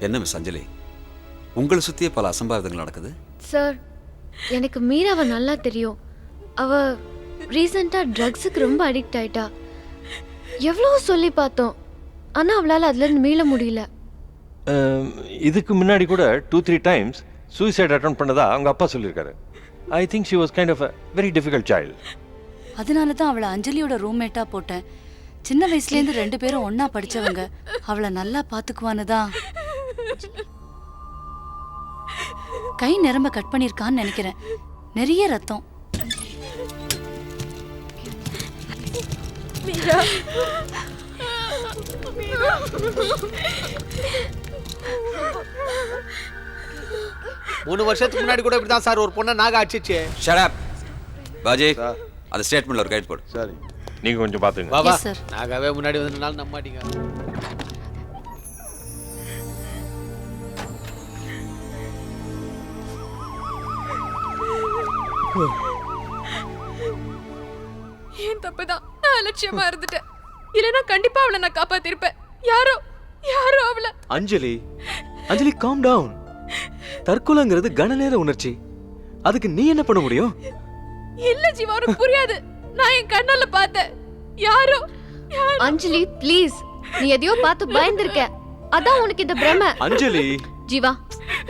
என்ன மிஸ் அஞ்சலி, உங்களை சுற்றியே பல அசம்பாவிதங்கள் நடக்குது. சார், எனக்கு மீராவை நல்லா தெரியும். அவ ரீசெண்டாக ட்ரக்ஸுக்கு ரொம்ப அடிக்ட் ஆயிட்டா. எவ்வளோ சொல்லி பார்த்தோம், ஆனால் அவளால் அதுலேருந்து மீள முடியல. இதுக்கு முன்னாடி கூட 2-3 டைம்ஸ் சூசைட் அட்டெம்ப்ட் பண்ணதா அவங்க அப்பா சொல்லியிருக்காரு. I think she was kind of a very difficult child. அதனால தான் அவளை அஞ்சலியோட ரூம்மேட்டா போட்டேன். சின்ன வயசுலேருந்து 2 பேரும் ஒன்னா படிச்சவங்க. அவளை நல்லா பாத்துக்குவான்னு தான். கை நிரம்ப கட் பண்ணிருக்கான்னு நினைக்கிறேன். நிறைய ரத்தம். மீரா, 3 வருஷத்துக்கு முன்னாடி கூட இப்படிதான் சார் ஒரு பொண்ணை நாக அடிச்சிச்சு. ஷட் அப் பாஜி, அந்த ஸ்டேட்மெண்ட்ல ஒரு கைட் போடு. சரி, நீங்க கொஞ்சம் பாத்துங்க. வா வா, Yes, sir. நாகாவே முன்னாடி வந்தனால நம்ப மாட்டீங்க. ஏன் தப்புதான், நான் அலட்சியமா இருந்துட்டேன். இல்லைன்னா கண்டிப்பா அவளை நான் காப்பாத்திருப்பேன். யாரோ அவளை. அஞ்சலி, காம் டவுன். தற்கொலைங்கிறது கனநேர உணர்ச்சி. அதுக்கு நீ என்ன பண்ண முடியும்? இல்ல ஜீவா, உனக்கு புரியாது. நான் என் கண்ணால பார்த்தேன். யாரோ. அஞ்சலி ப்ளீஸ், நீ எதையோ பார்த்து பயந்துருக்க. அதான் உனக்கு இந்த பிரமை. அஞ்சலி, ஜீவா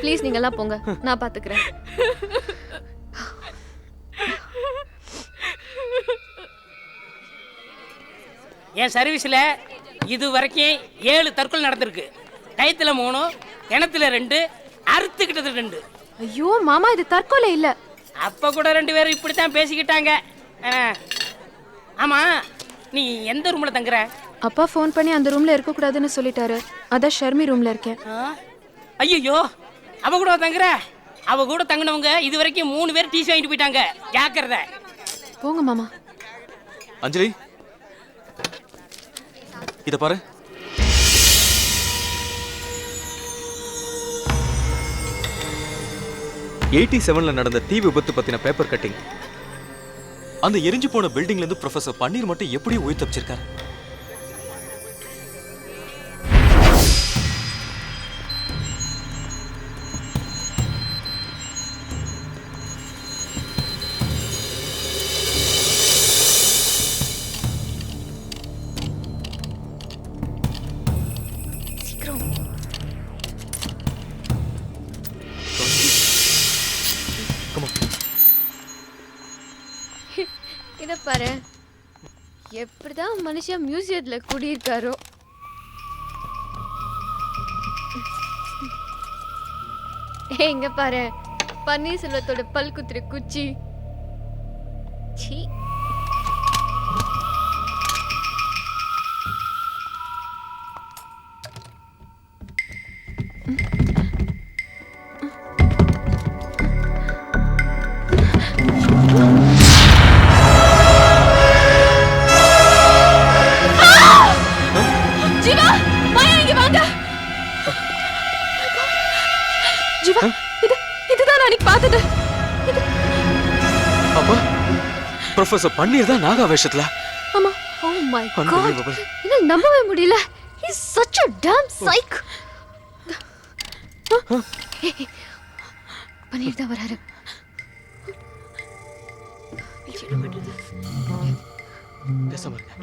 ப்ளீஸ், நீங்க எல்லாம் போங்க, நான் பாத்துக்கிறேன். என் சர்வீஸில் இது வரைக்கும் 7 தற்கொலை நடந்திருக்கு. கயத்துல 3, கிணத்துல 2, அறுத்துக்கிட்டது 2. ஐயோ மாமா, இது தற்கொலை இல்ல. அப்போ கூட 2 பேரும் இப்படித்தான் பேசிக்கிட்டாங்க. ஆமா, நீ எந்த ரூம்ல தங்குற? அப்பா ஃபோன் பண்ணி அந்த ரூம்ல இருக்க கூடாதுன்னு சொல்லிட்டாரு. அதான் ஷர்மி ரூம்ல இருக்கேன். ஐயோ, அவ கூட தங்குற? அவ கூட தங்கினவங்க இது வரைக்கும் 3 பேர் டீசி வாங்கிட்டு போயிட்டாங்க. ஜாக்கிரதை. போங்க மாமா. அஞ்சலி இத பாரு. '87ல நடந்த தீ விபத்து பத்தின பேப்பர் கட்டிங். அந்த எரிஞ்சு போன பில்டிங்ல இருந்து ப்ரொஃபசர் பன்னீர் மட்டும் எப்படி உயிர் தப்பிச்சிருக்காரு? இத பாரு, எப்படிதான் மனுஷன் மியூசியத்துல குடியிருக்காரோ. இங்க பாரு, பன்னீர்செல்வத்தோட பல் குத்துற குச்சி. சீ. ஜீவா, மாயா இங்க வாங்க. ஜீவா, இதுதான் நான் இன்னைக்கு பார்த்தது. அப்பா, ப்ரொஃபசர் பன்னீர் தான் நாகா வேஷத்துல. ஆமா. Oh my God. Unbelievable. என்னால நம்பவே முடியல. He's such a damn psych. பன்னீர் தான் வராரு. என்ன பண்றது? பேசாம இருங்க.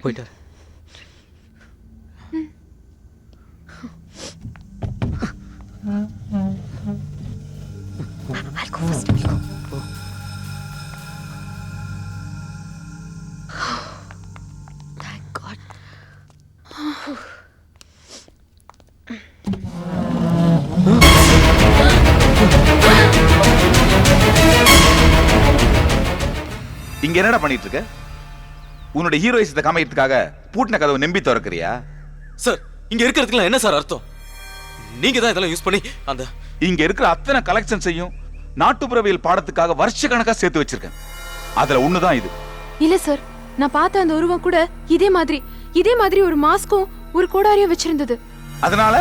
போயிட்டாரு. I'll go first. Go. Thank God. இங்க என்னடா பண்ணிட்டு இருக்க? உன்னோட ஹீரோயிசத்தை காமிக்கிறதுக்காக பூட்டின கதவை நம்பி திறக்கறியா? சார், இங்க இருக்கிறதுக்குலாம் என்ன சார் அர்த்தம்? நீங்க தான் இதெல்லாம் யூஸ் பண்ணி அந்த இங்க இருக்கிற அத்தனை கலெக்ஷன்ஸையும் நாட்டுப்புறவியல் பாடத்துக்காக வருஷ கணக்கா சேர்த்து வச்சிருக்கேன். அதுல ஒண்ணுதான் இது. இல்ல சார், நான் பார்த்த அந்த உருவம் கூட இதே மாதிரி இதே மாதிரி ஒரு மாஸ்க்கும் ஒரு கோடாரியும் வச்சிருந்தது. அதனால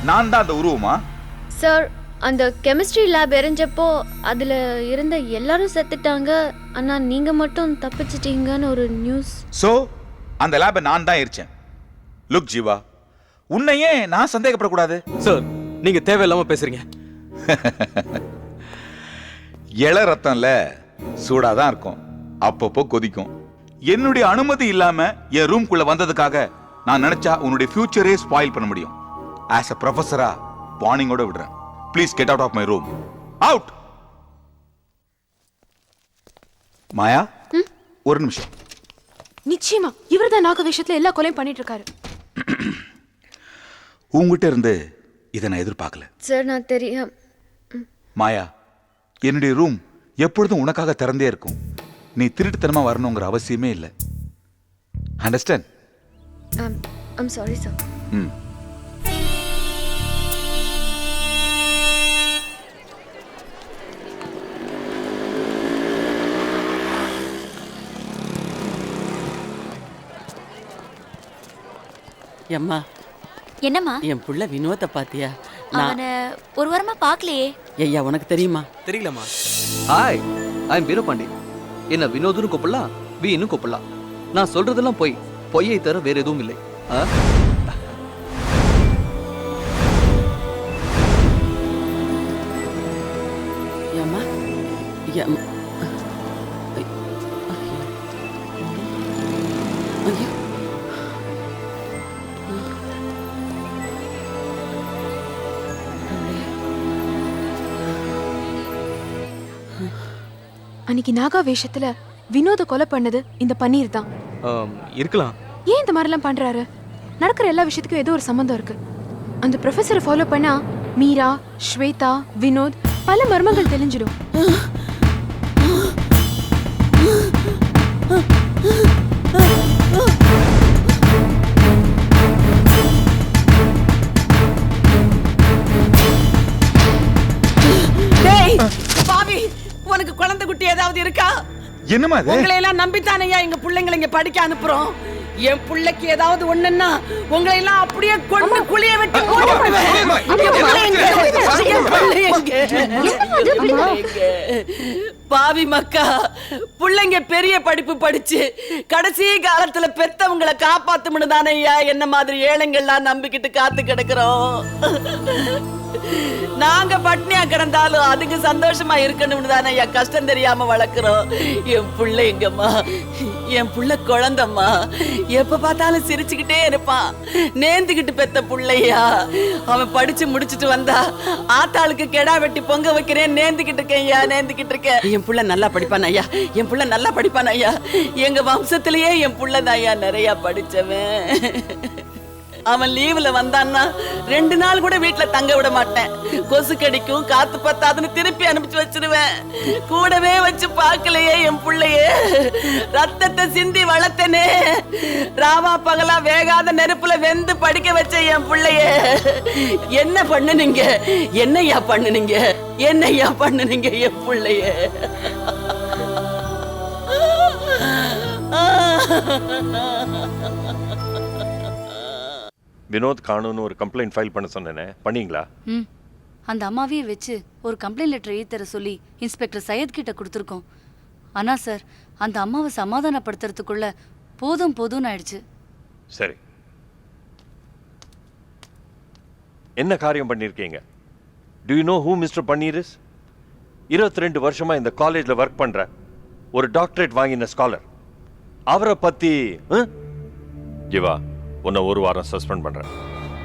நான் தான் அந்த உருவமா? சார், அந்த கெமிஸ்ட்ரி லேப் எரிஞ்சப்போ அதுல இருந்த எல்லாரும் செத்துட்டாங்க, ஆனா நீங்க மட்டும் தப்பிச்சிட்டீங்கன்னு ஒரு நியூஸ். சோ அந்த லேபை நான் தான் எரிச்சேன். லுக் ஜீவா, உன்னையே நான் சந்தேகப்படக்கூடாது. சார் நீங்க தேவையில்லாம பேசுறீங்க. இள ரத்தம்ல சூடாதான் இருக்கும், அப்பப்போ கொதிக்கும். என்னுடைய அனுமதி இல்லாம என் ரூம்குள்ள வந்ததுக்காக நான் நினைச்சா உன்னுடைய ஃபியூச்சரே ஸ்பாயில் பண்ண முடியும். ஆஸ் அ ப்ரொஃபஸரா வார்னிங்கோட விடுறேன். Please get out of my room. Out. Maya, ஒரு நிமிஷம். நிச்சயமா இவர்தான் நாக விஷயத்துல எல்லா கொலையும் பண்ணிட்டு இருக்காரு. உங்ககிட்ட இருந்து இதை நான் எதிர்பார்க்கல. சார், நான் தெரியும். மாயா, என்னுடைய ரூம் எப்பொழுதும் உனக்காக திறந்தே இருக்கும். நீ திருட்டுத்தனமா வரணுங்கிற அவசியமே இல்லை. அண்டர்ஸ்டாண்ட்? I'm sorry sir. ம். அம்மா, என்னம்மா? என் புள்ள வினோத்தை பாத்தியா? அவனை ஒரு வாரமா பார்க்கலையே. ஐயா, உனக்கு தெரியுமா? தெரியலம்மா. Hi, I am Veerapandi. என்ன வினோதுன்னு கூப்பிடலாம், வீன்னு கூப்பிடலாம். நான் சொல்றதெல்லாம் பொய்யை தவிர வேற எதுவும் இல்லை. அம்மா, ஐயோ, அன்னைக்கு நாகா வேஷத்துல வினோத கொலை பண்ணது இந்த பன்னீர் தான். இருக்கலாம். ஏன் இந்த மாதிரிலாம் பண்றாரு? நடக்கிற எல்லா விஷயத்துக்கும் ஏதோ ஒரு சம்பந்தம் இருக்கு. அந்த ப்ரொஃபஸரை ஃபாலோ பண்ணா மீரா, ஸ்வேதா, வினோத் பல மர்மங்கள் தெரிஞ்சிடும். பாவி, உனக்கு குழந்தை குட்டி ஏதாவது இருக்கா? என்னமா இது? உங்களை எல்லாம் நம்பித்தானையா எங்க பிள்ளைங்களை இங்க படிக்க அனுப்புறோம். என் பிள்ளைக்கு ஏதாவது ஒண்ணுன்னா உங்களை எல்லாம் அப்படியே கொண்டு குளிய வெட்டி போட்டு பாவி மக்கா, பிள்ளைங்க பெரிய படிப்பு படிச்சு கடைசி காலத்துல பெத்தவங்களை காப்பாத்தும்னு தானே ஐயா என்ன மாதிரி ஏழைங்கள்லாம் நம்பிக்கிட்டு காத்து கிடக்குறோம். நாங்க பட்னியா கிடந்தாலும் அதுக்கு சந்தோஷமா இருக்கணும்னு தானே ஐயா கஷ்டம் தெரியாம வளர்க்கிறோம். என் புள்ள எங்கம்மா? என் புள்ள குழந்தம்மா, எப்ப பார்த்தாலும் சிரிச்சுக்கிட்டே இருப்பான். நேந்துக்கிட்டு பெத்த புள்ளையா. அவன் படிச்சு முடிச்சுட்டு வந்தா ஆத்தாளுக்கு கெடா வெட்டி பொங்க வைக்கிறேன், நேந்துக்கிட்டு இருக்கேன் ஐயா, நேந்துக்கிட்டு இருக்கேன். என் புள்ள நல்லா படிப்பான் ஐயா, என் புள்ள நல்லா படிப்பான் ஐயா. எங்க வம்சத்திலேயே என் புள்ளதான் ஐயா நிறைய படிச்சவன். அவன் லீவ்ல வந்தான்னா 2 நாள் கூட வீட்டுல தங்க விட மாட்டேன். கொசு கடிக்கும், காத்து பத்தாதுன்னு திருப்பி அனுப்பிச்சு வச்சிருவேன். கூடவே வச்சு பார்க்கலையே என் புள்ளையே. ரத்தத்தை சிந்தி வளர்த்தனே, ராவா பகலா வேகாத நெருப்புல வெந்து படிக்க வச்ச என் புள்ளையே. என்ன பண்ணுனீங்க? என்னையா பண்ணுனீங்க? என்னையா பண்ணுனீங்க என் புள்ளையே? வினோத் காணுன்னு ஒரு கம்ப்ளைண்ட் ஃபைல் பண்ண சொன்னேனே, பண்ணீங்களா? அந்த அம்மாவையே வச்சு ஒரு கம்ப்ளைண்ட் லெட்டர் எழுதி தர சொல்லி இன்ஸ்பெக்டர் சையத் கிட்ட கொடுத்துருக்கோம். ஆனா சார், அந்த அம்மாவை சமாதானப்படுத்துறதுக்குள்ள போதும் போதும்னு ஆயிடுச்சு. சரி, என்ன காரியம் பண்ணியிருக்கீங்க? Do you know who mister Panneer is? 22 வருஷமா இந்த காலேஜில் ஒர்க் பண்ற ஒரு டாக்டரேட் வாங்கின ஸ்காலர். அவரை பத்தி ஜீவா, உன்னை 1 வாரம் சஸ்பெண்ட் பண்றேன்.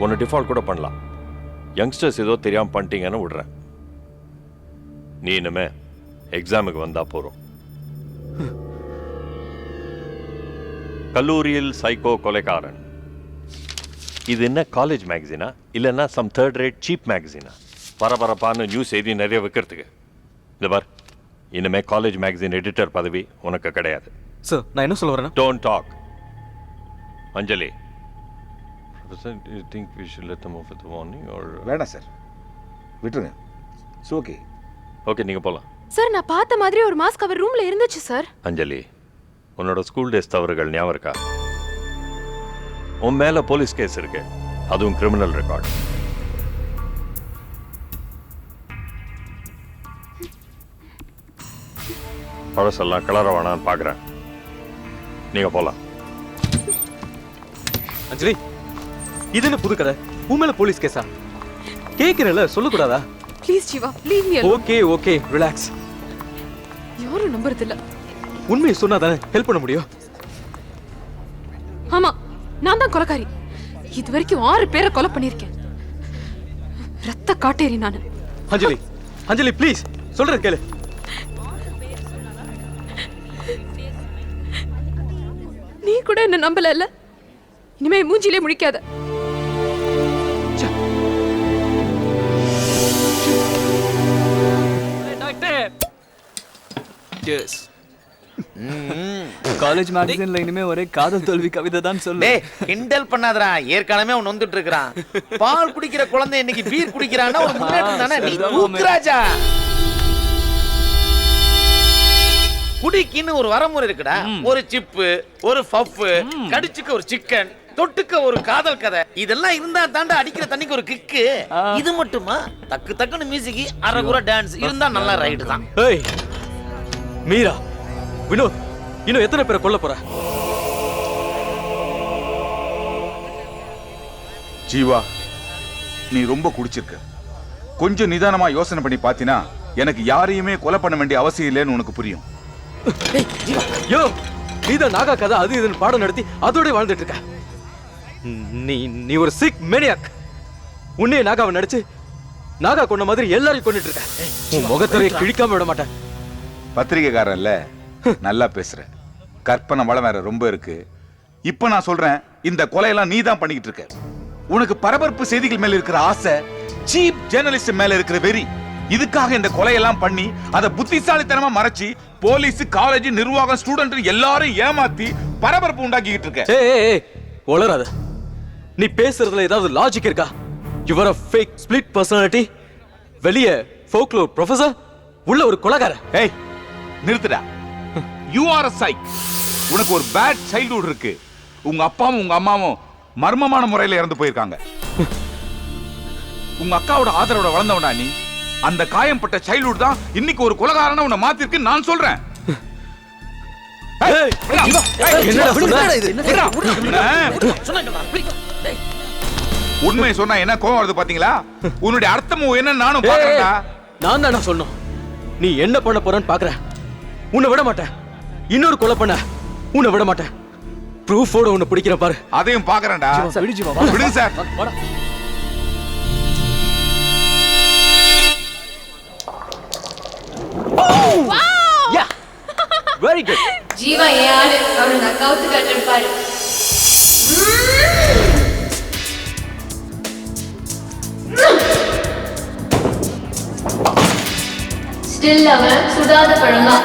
உன்னை டிஃபால்ட் கூட பண்ணலாம். யங்ஸ்டர்ஸ் ஏதோ தெரியாம பண்ணிட்டீங்கன்னு விடுறேன். நீ இனிமே எக்ஸாமுக்கு வந்தா போறோம். கல்லூரியில் சைக்கோ கொலைகாரன். இது என்ன காலேஜ் மேகசினா இல்லைன்னா சம் 3rd rate சீப் மேகசினா? பரபரப்பான நியூஸ் செய்தி நிறைய வைக்கிறதுக்கு. இந்த பார், இனிமே காலேஜ் மேகசின் எடிட்டர் பதவி உனக்கு கிடையாது. சார், நான் என்ன சொல்ல வரேன்னா, don't talk. Anjali, do you think we should let them off with the warning or? வேணாம் சார், விட்டுருங்க. It's okay. ஓகே, நீங்க போலாம். சார், நான் பார்த்த மாதிரி ஒரு மாஸ்க் அவர் ரூம்ல இருந்துச்சு சார். அஞ்சலி, உன்னோட ஸ்கூல் டேஸ் தவறுகள் ஞாபகம் இருக்கா? உன் மேல போலீஸ் கேஸ் இருக்கு, அதுவும் கிரிமினல் ரெக்கார்ட். பழசெல்லாம் கிளற வேணான்னு பாக்குறேன். நீங்க போலாம். அஞ்சலி, இது என்ன புது கதை? உன் மேல போலீஸ் கேஸா? கேக்குறல, சொல்லக்கூடாதா? Please Jeeva, leave me. Okay okay, relax. யாரும் நம்புறது இல்ல. உண்மையை சொன்னா தானே ஹெல்ப் பண்ண முடியும். ஆமா, நான் தான் கொலைக்காரி. இது வரைக்கும் 6 பேரை கொலை பண்ணிருக்கேன். ரத்த காட்டேரி நானு. அஞ்சலி, அஞ்சலி ப்ளீஸ், சொல்றேன் கேளு. நீ கூட என்ன நம்பல இல்ல? இனிமே மூஞ்சிலே முழிக்காத. காலேஜ் மேகசின்ல இனிமே ஒரே காதல் தோல்வி கவிதை தான் சொல்லு. டேய், கிண்டல் பண்ணாதடா. ஏற்கனவே அவன் நொந்துட்டு இருக்கான். பால் குடிக்கிற குழந்தை இன்னைக்கு பீர் குடிக்கிறான்னா ஒரு முன்னேற்றம் தானே. நீ தூக்குறாஜா. குடிக்கின்னு ஒரு வரமுறை இருக்குடா. ஒரு சிப்பு, ஒரு பஃப், கடிச்சுக்க ஒரு சிக்கன், தொட்டுக்க ஒரு காதல் கதை, இதெல்லாம் இருந்தா தாண்டா அடிக்கிற தண்ணிக்கு ஒரு கிக்கு. இது மட்டுமா? தக்கு தக்குன்னு மியூசிக், அரகுற டான்ஸ் இருந்தா நல்லா ரைடு தான். ஏய் மீரா, வினோத், இன்னும் எத்தனை பேரை கொல்ல போற? ஜீவா, நீ ரொம்ப குடிச்சிருக்க. கொஞ்சம் நிதானமா யோசனை பண்ணி பாத்தினா எனக்கு யாரையுமே கொலை பண்ண வேண்டிய அவசியம் இல்லைன்னு உனக்கு புரியும். யோ, நீதான் நாகா கதை அது இதுன்னு பாடம் நடத்தி அதோட வாழ்ந்துட்டு இருக்க. நீ ஒரு சிக் மேனியாக். உன்னைய நாகாவை நடிச்சு நாகா கொண்ட மாதிரி எல்லாரையும் கொண்டுட்டு இருக்க. உன் முகத்தரையை கிழிக்காம விட மாட்டேன். பத்திரிகைக்காரன்ல நல்லா பேசுற. கற்பனை வளம் வேற ரொம்ப இருக்கு. இப்ப நான் சொல்றேன், இந்த கொலையெல்லாம் நீ தான் பண்ணிக்கிட்டு இருக்க. உனக்கு பரபரப்பு செய்திகள் மேல இருக்கிற ஆசை, சீப் ஜேர்னலிஸ்ட் மேல இருக்கிற வெறி, இதுக்காக இந்த கொலையெல்லாம் பண்ணி அதை புத்திசாலித்தனமா மறைச்சு போலீஸ், காலேஜ், நிர்வாகம், ஸ்டூடெண்ட் எல்லாரும் ஏமாத்தி பரபரப்பு உண்டாக்கிட்டு இருக்க. ஏய், ஒளராத. நீ பேசுறதுல ஏதாவது லாஜிக் இருக்கா? You are a fake split personality. வெளிய folklore professor, உள்ள ஒரு கொலைகாரன். ஏய், நிறுத்துடா. You are a psych. உனக்கு ஒரு பேட் சைல்ட்ஹுட் இருக்கு. உங்க அப்பாவும் உங்க அம்மாவும் மர்மமான முறையில் இறந்து போயிருக்காங்க. உங்க அக்காவோட ஆதரவோட வளர்ந்தவனா நீ. அந்த காயம்பட்ட சைல்ட்ஹுட் தான் இன்னைக்கு ஒரு கொலைகாரனா உன்னை மாத்திருக்கு நான் சொல்றேன். உண்மை சொன்னா என்ன கோவம் வருது பாத்தீங்களா? உன்னுடைய அர்த்தமும் என்ன நானும் பாக்குறேன்டா. நான் தான சொன்னோம். நீ என்ன பண்ண போறன்னு பாக்குறேன். உன்னை விட மாட்டேன். இன்னொரு கொலை பண்ண உன்னை விட மாட்டேன். ப்ரூஃபோட உன்னை பிடிக்கிற பாரு. அதையும் பாக்குறேன்டா. விடுங்க சார். Very good. ஜீவா ஏன் அவனை கவுத்து கட்டிருப்பாரு. ஸ்டில் அவன் சுடாத பழம்தான்.